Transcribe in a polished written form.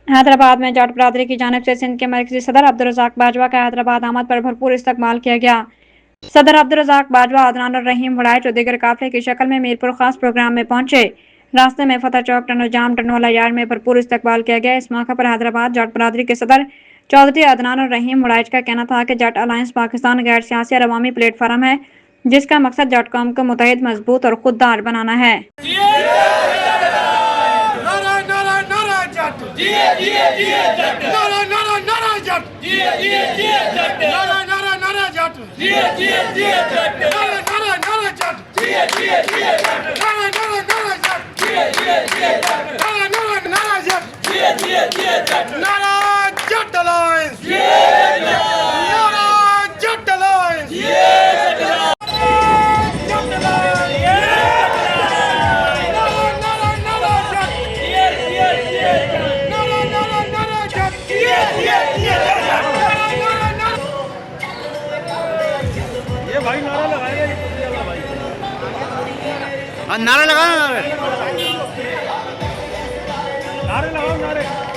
हैदराबाद में जाट बरादरी की जानिब से सिंध के मरकजी सदर अब्दुल रज़ाक बाजवा का हैदराबाद आमद पर भरपूर इस्तकबाल किया गया। सदर अब्दुल रज़ाक बाजवा, अदनान और रहीम वड़ाइच और दीगर काफिले की शक्ल में मीरपुर खास प्रोग्राम में पहुंचे। रास्ते में फतेह चौक, टनल जाम, टनवाला यार्ड में भरपूर इस्तकबाल किया गया। इस मौके पर हैदराबाद जाट बरादरी के सदर चौधरी अदनान और रहीम वड़ाइच का कहना था कि जाट अलायंस पाकिस्तान गैर सियासी और अवामी प्लेटफार्म है, जिसका मकसद जाट कौम को मुत्तहिद, मजबूत और खुददार बनाना है। ये भाई नारा लगाएगा, ये भाई नारा लगाओ, नारे लगाओ नारे।